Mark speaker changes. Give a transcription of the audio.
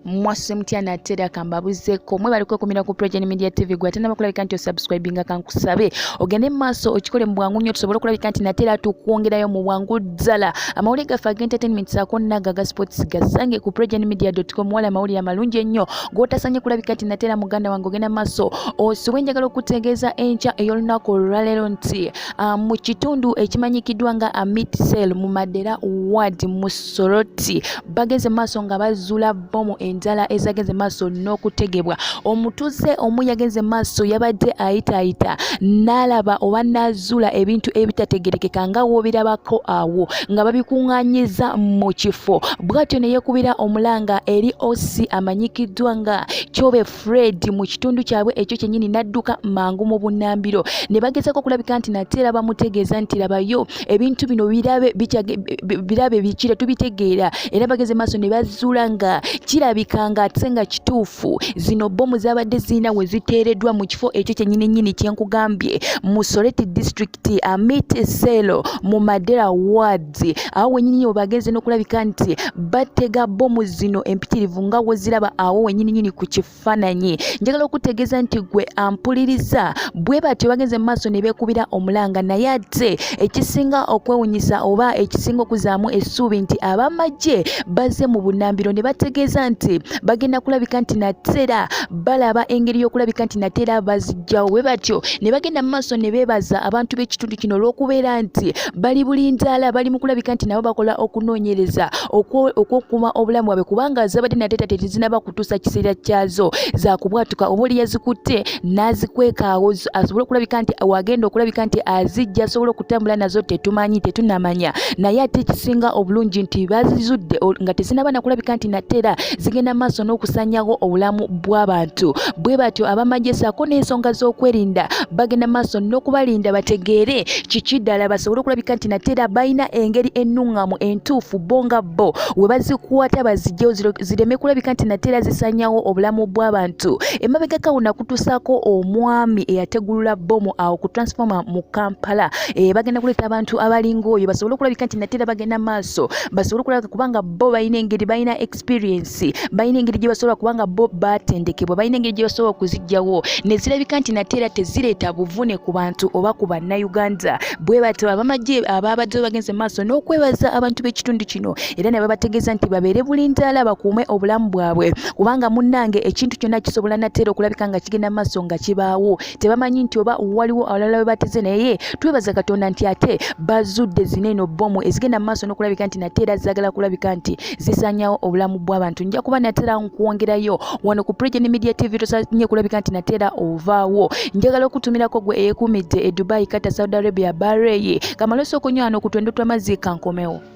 Speaker 1: mwase mutya natera kambabuzeko mwe bali kwekumira ku Progeny Media TV gwatana bakulabika nti subscribinga kankusabe ogende maso okikole mu bwangu nnyo tusobole kulabika nti natera tukwongerayo mu bwangu ddala amawulire gaffe ag'entertainment sako naga ga sports gasange ku proganymedia.com wala amawulire amalungi ennyo g'otasanye kulabika nti natera muganda wange ogenda maso osuwe njagala okutegeeza enkya ey'olunaku olwaleero nti mu kitundu ekimanyikiddwa nga Amit Cell mu Madera Ward mu Soroti bageze maso nga bazuula bomu endala ezageze maso n'okutegebwa omutuze omu yageze maso yabadde ayitaayita n'alaba oba n'azuula ebintu ebitategerekeka nga woobirabako awo nga babikuŋŋaanyiza mu kifo bw'atyo ne yeekubira omulanga eri OC amanyikiddwa nga Kyobe Fred mu kitundu kyabwe ekyo kyennyini n'adduka mangu mu bunnambiro ne bagezaako okulabika nti natera bamutegeeza nti labayo ebintu bino birabe bikire tubitegeera era bageze maaso ne bazuula nga kirabika nga ate nga kituufu zino bomu zabadde zirina we ziteereddwa mu kifo ekyo kyennyini kyenkugambye mu Soroti district Amit Cell mu Madera Ward awo wennyini bageze n'okulabika nti batega bomu zino empitirivu nga weziraba awo wennyini ku kifaananyi njagala okutegeeza nti gwe ampuliriza bwe batyo bageze mu maaso ne beekubira omulanga naye ate ekisinga okwewunyisa oba ekisinga okuzaamu essuubi nti abamagye bazze mu bunnambiro ne bategeeza nti bagenda kulabika nti natera balaba engeri y'okulabika nti natera bazijjawo bwe batyo ne bagenda mu maaso ne beebaza abantu b'ekitundu kino olw'okubeera nti bali bulindaala bali mu kulabika nti nabo bakola okunoonyereza okwokuuma obulamu bwabwe kubanga zabadde natera tezinaba kutuusa kiseera kyazo za kubwatuka oba oli yazikutte n'azikweka awo asobole okulabika nti wagenda okulabika nti azijja asobole okutambula nazo tetunamanya naye ate ekisinga obulungi nti bazizudde nga tezinaba nakulabika nti natera zigenda maaso n'okusanyawo obulamu bw'abantu bwe batyo abamagye saako n'ensonga z'okwerinda bagenda maaso n'okubalinda bategeere kiki ddala basobole okulabika nti natera balina engeri ennuŋŋamu entuufu bo nga bo we bazikwata bazijjewo zireme kulabika nti natera zisanyawo obulamu bw'abantu emabegaka wonna kutuusaako omwami eyategulula bomu awo ku transformer mu Kampala bagenda kuleeta abantu abalinga oyo basobole okulabika nti natera bagenda maaso basobole okulabika kubanga bo balina engeri balina experience balina engeri gye basobola kubanga bo baatendekebwa balina engeri gye basobola okuzijjawo ne zirabika nti natera tezireeta buvune ku bantu oba ku bannayuganda bwe batyo abamagye ababadde bagenze maaso n'okwebaza abantu b'ekitundu kino era ne babategeeza nti babeere bulindaala bakuume obulamu bwabwe kubanga munnange ekintu kyonna kisobola natera okulabika nga kigenda maaso nga kibaawo tebamanyi nti oba waliwo abalala we bateze naye twebaza Katonda nti ate bazudde zineeno bomu ezigenda maaso n'okulabika nti natera zagala kulabika nti zisanyawo obulamu bw'abantu nja kuba natera nkwongerayo wano ku Progeny Media TV tosanye kulabika nti natera ovaawo njagala okutumirako gwe eyeekuumidde e Dubai Qatar Saudi Arabia Bahrain kamaloso okunywa wano ku twendo tw'amazzi kankomewo.